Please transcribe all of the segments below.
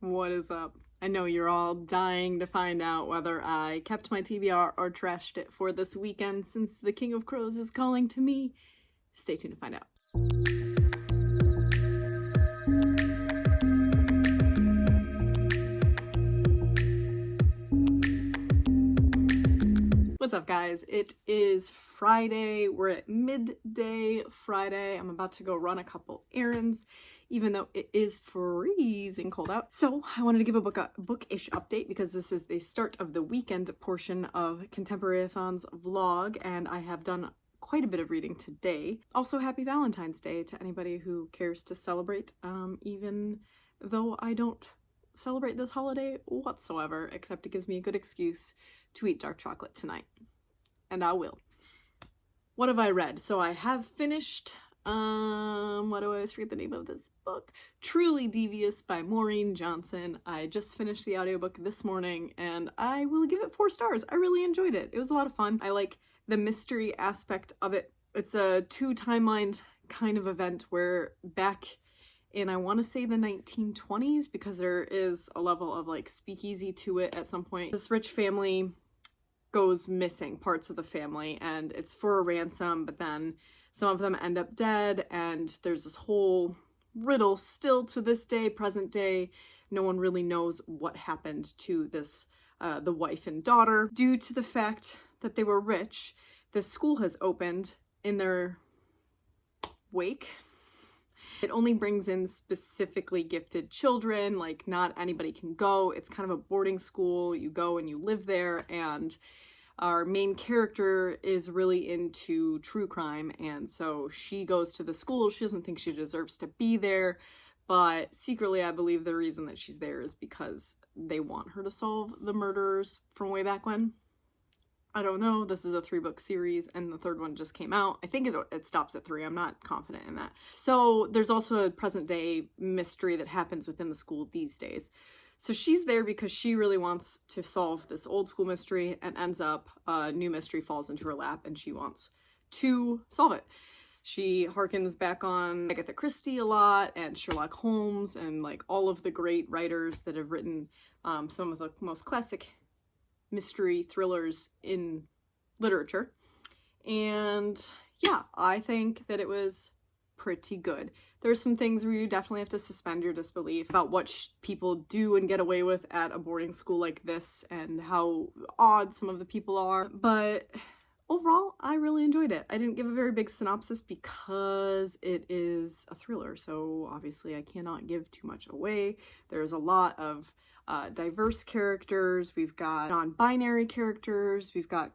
What is up? I know you're all dying to find out whether I kept my TBR or trashed it for this weekend since the King of Crows is calling to me. Stay tuned to find out. What's up, guys? It is Friday. We're at midday Friday. I'm about to go run a couple errands, even though it is freezing cold out. So I wanted to give a bookish update because this is the start of the weekend portion of ContemporaryAthon's vlog, and I have done quite a bit of reading today. Also, happy Valentine's Day to anybody who cares to celebrate, even though I don't celebrate this holiday whatsoever, except it gives me a good excuse to eat dark chocolate tonight. And I will. What have I read? So I have finished, what do I always forget the name of this book? Truly Devious by Maureen Johnson. I just finished the audiobook this morning and I will give it 4 stars. I really enjoyed it. It was a lot of fun. I like the mystery aspect of it. It's a 2-timeline kind of event where back in, I want to say, the 1920s, because there is a level of like speakeasy to it at some point. This rich family goes missing, parts of the family, and it's for a ransom, but then some of them end up dead, and there's this whole riddle still to this day, present day. No one really knows what happened to this, the wife and daughter. Due to the fact that they were rich, this school has opened in their wake. It only brings in specifically gifted children, like not anybody can go. It's kind of a boarding school. You go and you live there, and our main character is really into true crime, and so she goes to the school. She doesn't think she deserves to be there, but secretly I believe the reason that she's there is because they want her to solve the murders from way back when. I don't know. This is a 3-book series and the 3rd one just came out. I think it stops at 3. I'm not confident in that. So there's also a present day mystery that happens within the school these days. So she's there because she really wants to solve this old school mystery, and ends up a new mystery falls into her lap and she wants to solve it. She harkens back on Agatha Christie a lot and Sherlock Holmes and like all of the great writers that have written some of the most classic mystery thrillers in literature. And yeah, I think that it was pretty good. There's some things where you definitely have to suspend your disbelief about what people do and get away with at a boarding school like this and how odd some of the people are, but overall I really enjoyed it. I didn't give a very big synopsis because it is a thriller, so obviously I cannot give too much away. There's a lot of diverse characters, we've got non-binary characters, we've got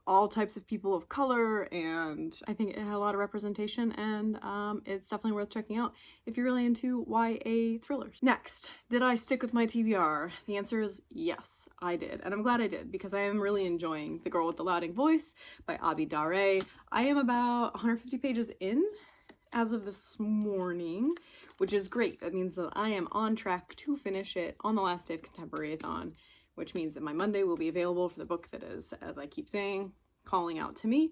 all types of people of color, and I think it had a lot of representation, and it's definitely worth checking out if you're really into YA thrillers. Next, did I stick with my TBR? The answer is yes, I did, and I'm glad I did because I am really enjoying The Girl with the Louding Voice by Abi Dare. I am about 150 pages in as of this morning, which is great. That means that I am on track to finish it on the last day of ContemporaryAthon, which means that my Monday will be available for the book that is, as I keep saying, calling out to me.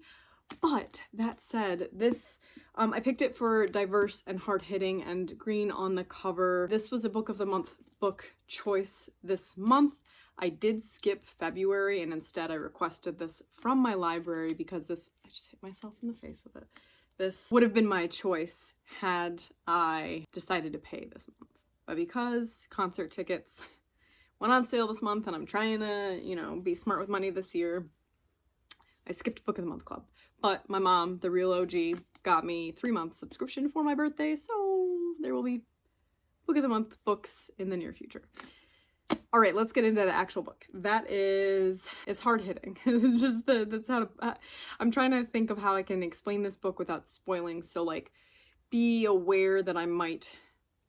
But that said, this, I picked it for diverse and hard-hitting and green on the cover. This was a book of the month book choice this month. I did skip February, and instead I requested this from my library because this, I just hit myself in the face with it. This would have been my choice had I decided to pay this month. But because concert tickets went on sale this month and I'm trying to, you know, be smart with money this year, I skipped Book of the Month Club. But my mom, the real OG, got me 3-month subscription for my birthday, so there will be Book of the Month books in the near future. All right, let's get into the actual book. That is, it's hard-hitting. It's just that's how to, I'm trying to think of how I can explain this book without spoiling, so like be aware that I might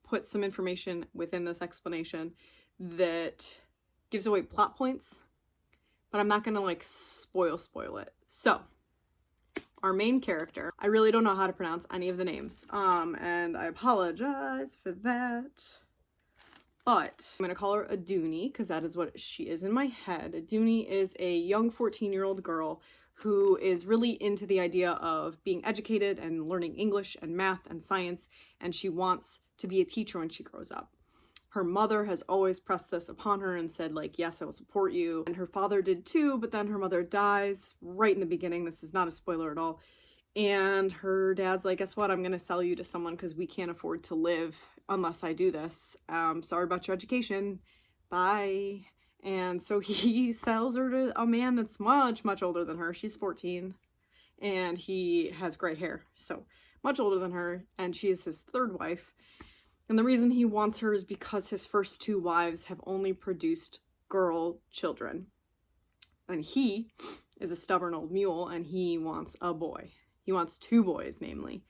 put some information within this explanation that gives away plot points, but I'm not gonna like spoil it. So, our main character, I really don't know how to pronounce any of the names, and I apologize for that. But I'm gonna call her Aduni because that is what she is in my head. Aduni is a young 14-year-old girl who is really into the idea of being educated and learning English and math and science, and she wants to be a teacher when she grows up. Her mother has always pressed this upon her and said, like, yes, I will support you. And her father did too, but then her mother dies right in the beginning. This is not a spoiler at all. And her dad's like, guess what? I'm going to sell you to someone because we can't afford to live unless I do this. Sorry about your education. Bye. And so he sells her to a man that's much, much older than her. She's 14 and he has gray hair. So much older than her. And she is his third wife. And the reason he wants her is because his first 2 wives have only produced girl children. And he is a stubborn old mule and he wants a boy. He wants 2 boys, namely.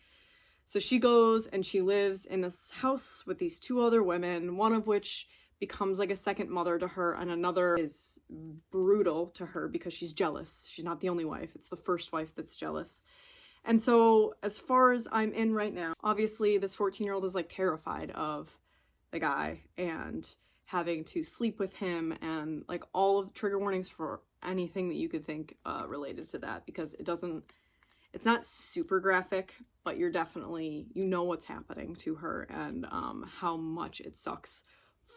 So she goes and she lives in this house with these 2 other women, one of which becomes like a second mother to her, and another is brutal to her because she's jealous. She's not the only wife. It's the first wife that's jealous. And so as far as I'm in right now, obviously this 14-year-old is like terrified of the guy and having to sleep with him and like all of the trigger warnings for anything that you could think related to that, because it's not super graphic, but you're definitely, you know what's happening to her and how much it sucks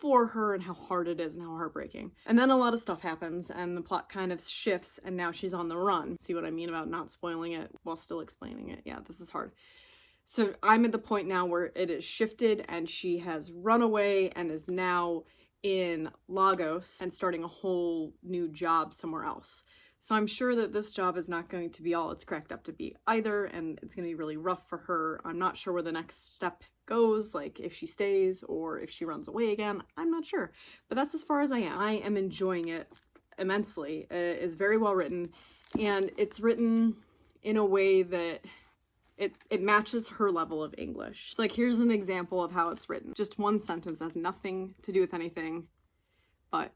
for her and how hard it is and how heartbreaking. And then a lot of stuff happens and the plot kind of shifts and now she's on the run. See what I mean about not spoiling it while still explaining it? Yeah, this is hard. So I'm at the point now where it is shifted and she has run away and is now in Lagos and starting a whole new job somewhere else. So I'm sure that this job is not going to be all it's cracked up to be either, and it's going to be really rough for her. I'm not sure where the next step goes, like if she stays or if she runs away again. I'm not sure, but that's as far as I am. I am enjoying it immensely. It is very well written, and it's written in a way that it matches her level of English. So like, here's an example of how it's written. Just one sentence, has nothing to do with anything, but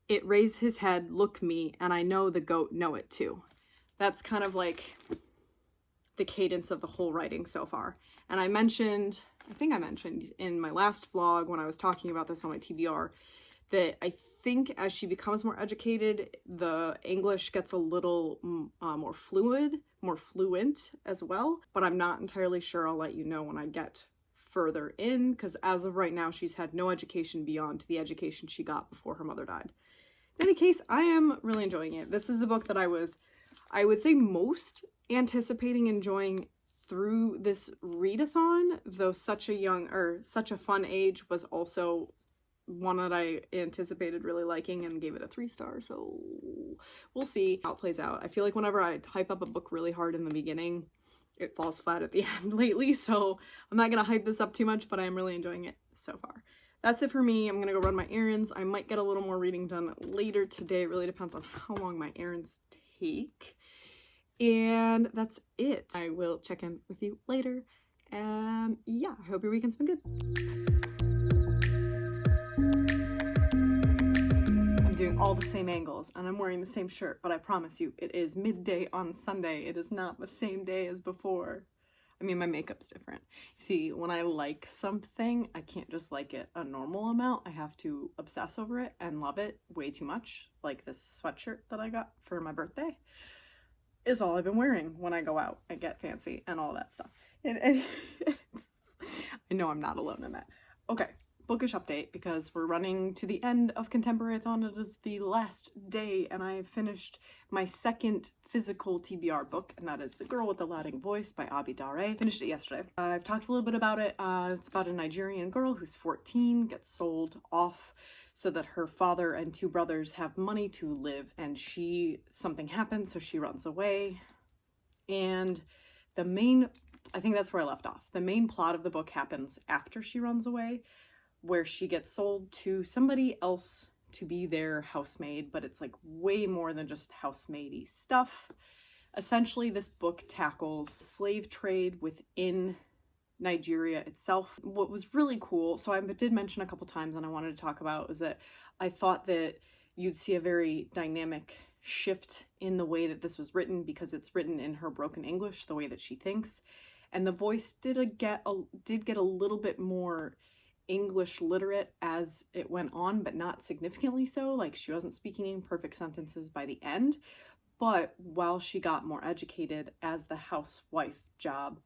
it raised his head, look me, and I know the goat know it too. That's kind of like the cadence of the whole writing so far. And I think I mentioned in my last vlog when I was talking about this on my TBR, that I think as she becomes more educated, the English gets a little more fluent as well, but I'm not entirely sure. I'll let you know when I get further in, because as of right now, she's had no education beyond the education she got before her mother died. In any case, I am really enjoying it. This is the book that I would say, most anticipating enjoying through this readathon, though such a fun age was also one that I anticipated really liking and gave it a 3 stars. So we'll see how it plays out. I feel like whenever I hype up a book really hard in the beginning, it falls flat at the end lately. So I'm not going to hype this up too much, but I'm really enjoying it so far. That's it for me. I'm going to go run my errands. I might get a little more reading done later today. It really depends on how long my errands take. And that's it. I will check in with you later. Yeah, I hope your weekend's been good. I'm doing all the same angles and I'm wearing the same shirt, but I promise you it is midday on Sunday. It is not the same day as before. I mean, my makeup's different. See, when I like something, I can't just like it a normal amount. I have to obsess over it and love it way too much. Like this sweatshirt that I got for my birthday is all I've been wearing when I go out and get fancy and all that stuff. And I know I'm not alone in that. Okay, bookish update, because we're running to the end of ContemporaryAthon. It is the last day and I have finished my second physical TBR book, and that is The Girl with the Lauding Voice by Abi Dare. Finished it yesterday. I've talked a little bit about it. It's about a Nigerian girl who's 14, gets sold off so that her father and 2 brothers have money to live, and something happens, so she runs away. And I think that's where I left off. The main plot of the book happens after she runs away, where she gets sold to somebody else to be their housemaid, but it's like way more than just housemaid-y stuff. Essentially, this book tackles slave trade within Nigeria itself. What was really cool, so I did mention a couple times and I wanted to talk about, is that I thought that you'd see a very dynamic shift in the way that this was written, because it's written in her broken English, the way that she thinks, and the voice did get a little bit more English literate as it went on, but not significantly so. Like, she wasn't speaking in perfect sentences by the end, but while she got more educated as the housemaid's job,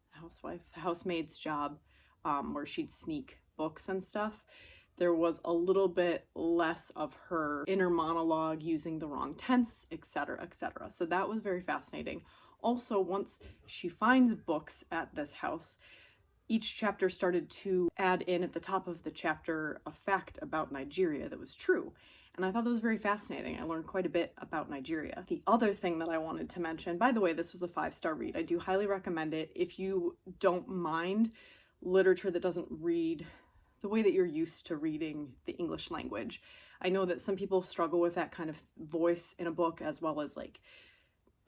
where she'd sneak books and stuff, There was a little bit less of her inner monologue using the wrong tense, etc., etc. So that was very fascinating. Also, once she finds books at this house, each chapter started to add in at the top of the chapter a fact about Nigeria that was true. And I thought that was very fascinating. I learned quite a bit about Nigeria. The other thing that I wanted to mention, by the way, this was a 5-star read. I do highly recommend it if you don't mind literature that doesn't read the way that you're used to reading the English language. I know that some people struggle with that kind of voice in a book, as well as like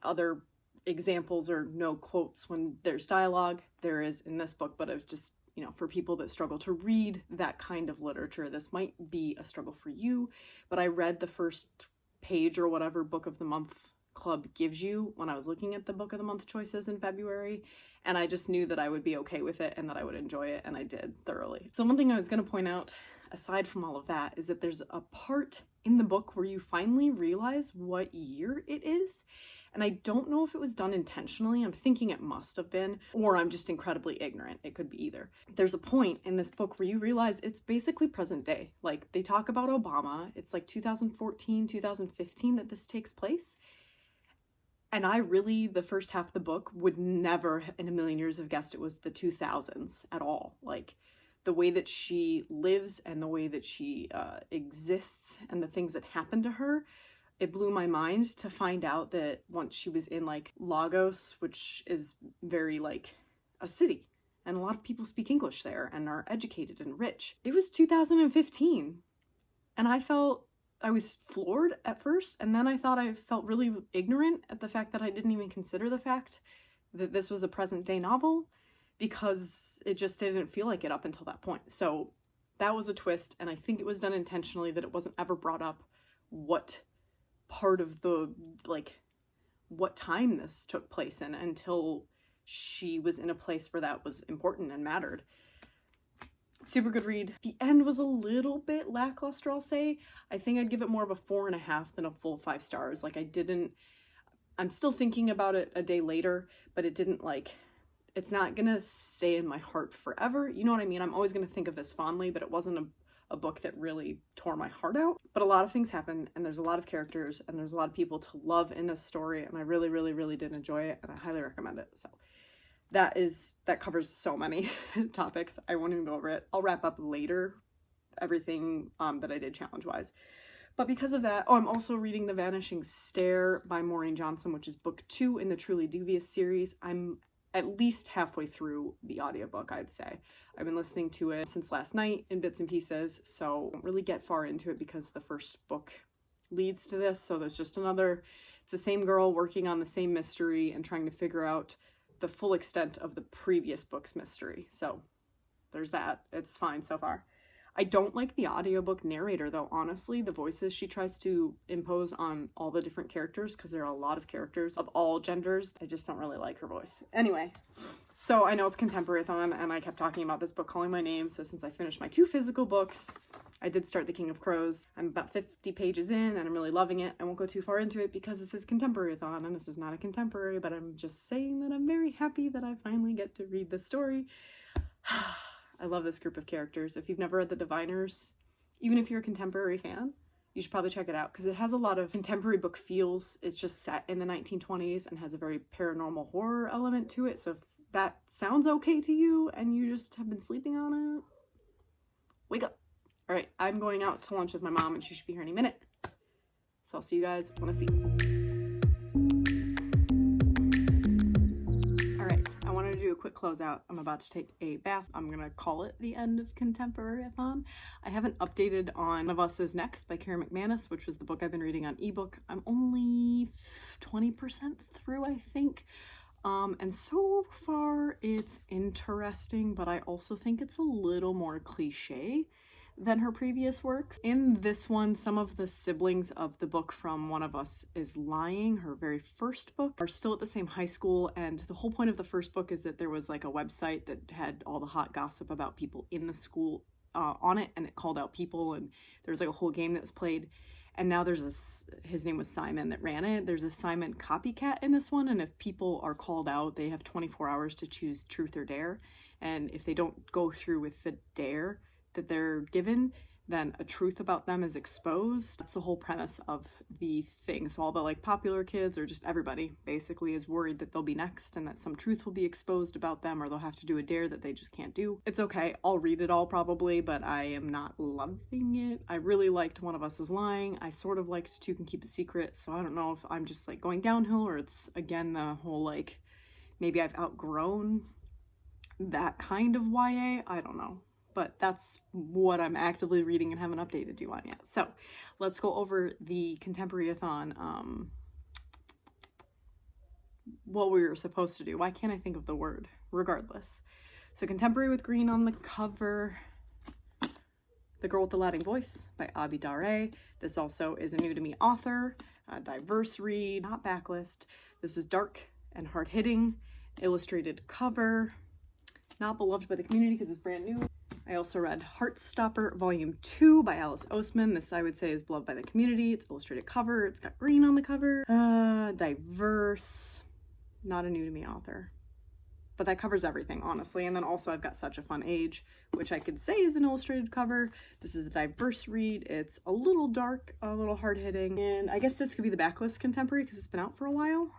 other examples or no quotes when there's dialogue. There is in this book, but I've just, you know, for people that struggle to read that kind of literature, this might be a struggle for you. But I read the first page or whatever Book of the Month Club gives you when I was looking at the Book of the Month choices in February, and I just knew that I would be okay with it and that I would enjoy it, and I did thoroughly. So one thing I was going to point out, aside from all of that, is that there's a part in the book where you finally realize what year it is. And I don't know if it was done intentionally. I'm thinking it must have been, or I'm just incredibly ignorant. It could be either. There's a point in this book where you realize it's basically present day. Like, they talk about Obama. It's like 2014, 2015 that this takes place. And I really, the first half of the book, would never in a million years have guessed it was the 2000s at all. Like, the way that she lives and the way that she exists and the things that happen to her, it blew my mind to find out that once she was in like Lagos, which is very like a city, and a lot of people speak English there and are educated and rich. It was 2015. And I was floored at first, and then I thought I felt really ignorant at the fact that I didn't even consider the fact that this was a present day novel, because it just didn't feel like it up until that point. So that was a twist, and I think it was done intentionally, that it wasn't ever brought up what part of the, like, what time this took place in until she was in a place where that was important and mattered. Super good read. The end was a little bit lackluster, I'll say. I think I'd give it more of a 4.5 than a full 5 stars. Like, I'm still thinking about it a day later, but it didn't, like, it's not gonna stay in my heart forever. You know what I mean? I'm always gonna think of this fondly, but it wasn't a book that really tore my heart out. But a lot of things happen, and there's a lot of characters, and there's a lot of people to love in this story, and I really, really, really did enjoy it, and I highly recommend it. So that covers so many topics. I won't even go over it. I'll wrap up later everything that I did challenge-wise. But because of that, I'm also reading The Vanishing Stair by Maureen Johnson, which is book 2 in the Truly Devious series. I'm at least halfway through the audiobook, I'd say. I've been listening to it since last night in bits and pieces, so I don't really get far into it because the first book leads to this. So there's just it's the same girl working on the same mystery and trying to figure out the full extent of the previous book's mystery. So there's that. It's fine so far. I don't like the audiobook narrator though, honestly. The voices she tries to impose on all the different characters, because there are a lot of characters of all genders. I just don't really like her voice. Anyway, so I know it's ContemporaryAthon, and I kept talking about this book calling my name, so since I finished my 2 physical books, I did start The King of Crows. I'm about 50 pages in, and I'm really loving it. I won't go too far into it because this is ContemporaryAthon, and this is not a contemporary, but I'm just saying that I'm very happy that I finally get to read this story. I love this group of characters. If you've never read The Diviners, even if you're a contemporary fan, you should probably check it out because it has a lot of contemporary book feels. It's just set in the 1920s and has a very paranormal horror element to it. So if that sounds okay to you and you just have been sleeping on it, wake up. All right, I'm going out to lunch with my mom and she should be here any minute. So I'll see you guys when I see you. Do a quick closeout. I'm about to take a bath. I'm gonna call it the end of ContemporaryAthon. I haven't updated on One of Us Is Next by Karen McManus, which was the book I've been reading on ebook. I'm only 20% through, I think. And so far it's interesting, but I also think it's a little more cliche than her previous works. In this one, some of the siblings of the book from One of Us Is Lying, her very first book, are still at the same high school, and the whole point of the first book is that there was like a website that had all the hot gossip about people in the school on it, and it called out people, and there was like a whole game that was played. And now there's his name was Simon that ran it. There's a Simon copycat in this one, and if people are called out, they have 24 hours to choose truth or dare, and if they don't go through with the dare that they're given, then a truth about them is exposed. That's the whole premise of the thing. So all the like popular kids, or just everybody basically, is worried that they'll be next and that some truth will be exposed about them, or they'll have to do a dare that they just can't do. It's okay, I'll read it all probably, but I am not loving it. I really liked One of Us is Lying. I sort of liked Two Can Keep a Secret, so I don't know if I'm just like going downhill, or it's again the whole like, maybe I've outgrown that kind of YA, I don't know. But that's what I'm actively reading and haven't updated you on yet. So let's go over the ContemporaryAthon, what we were supposed to do. Why can't I think of the word? Regardless. So Contemporary with green on the cover. The Girl with the Latin Voice by Abi Dare. This also is a new to me author, a diverse read, not backlist. This is dark and hard-hitting, illustrated cover, not beloved by the community because it's brand new. I also read Heartstopper Volume 2 by Alice Oseman. This I would say is beloved by the community. It's illustrated cover. It's got green on the cover. Diverse. Not a new to me author. But that covers everything, honestly. And then also I've got Such a Fun Age, which I could say is an illustrated cover. This is a diverse read. It's a little dark, a little hard-hitting. And I guess this could be the backlist contemporary because it's been out for a while.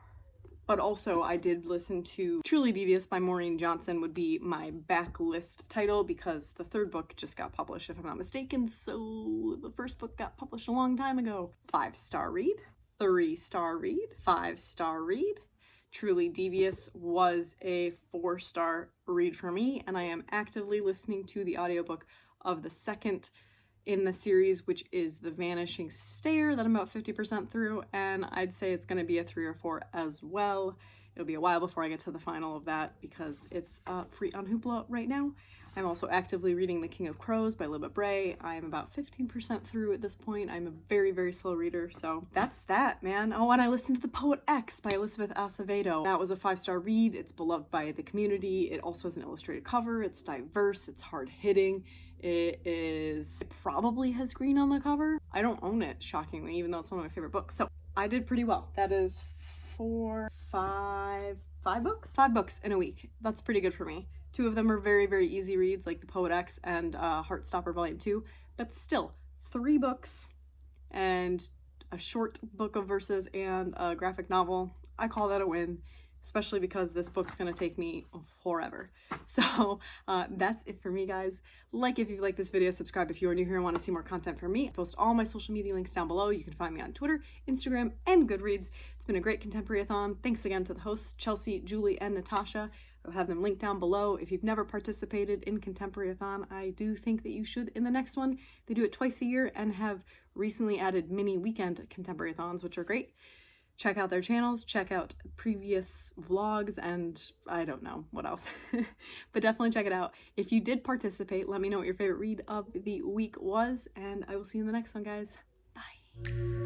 But also I did listen to Truly Devious by Maureen Johnson would be my backlist title because the third book just got published, if I'm not mistaken. So the first book got published a long time ago. 5-star read, 3-star read, 5-star read. Truly Devious was a 4-star read for me, and I am actively listening to the audiobook of the second in the series, which is The Vanishing Stair, that I'm about 50% through, and I'd say it's going to be a 3 or 4 as well. It'll be a while before I get to the final of that because it's free on Hoopla right now. I'm also actively reading The King of Crows by Libba Bray. I'm about 15% through at this point. I'm a very, very slow reader, so that's that, man. Oh, and I listened to The Poet X by Elizabeth Acevedo. That was a 5-star read. It's beloved by the community. It also has an illustrated cover. It's diverse. It's hard-hitting. It probably has green on the cover. I don't own it, shockingly, even though it's one of my favorite books. So I did pretty well. That is 5 books in a week. That's pretty good for me. 2 of them are very, very easy reads, like The Poet X and Heartstopper Volume 2, but still 3 books and a short book of verses and a graphic novel. I call that a win, especially because this book's gonna take me forever. So that's it for me, guys. Like if you like this video, subscribe if you are new here and want to see more content from me. I post all my social media links down below. You can find me on Twitter, Instagram, and Goodreads. It's been a great ContemporaryAthon. Thanks again to the hosts, Chelsea, Julie, and Natasha. I'll have them linked down below. If you've never participated in ContemporaryAthon, I do think that you should in the next one. They do it twice a year and have recently added mini weekend ContemporaryAthons, which are great. Check out their channels, check out previous vlogs, and I don't know what else. But definitely check it out. If you did participate, let me know what your favorite read of the week was, and I will see you in the next one, guys. Bye.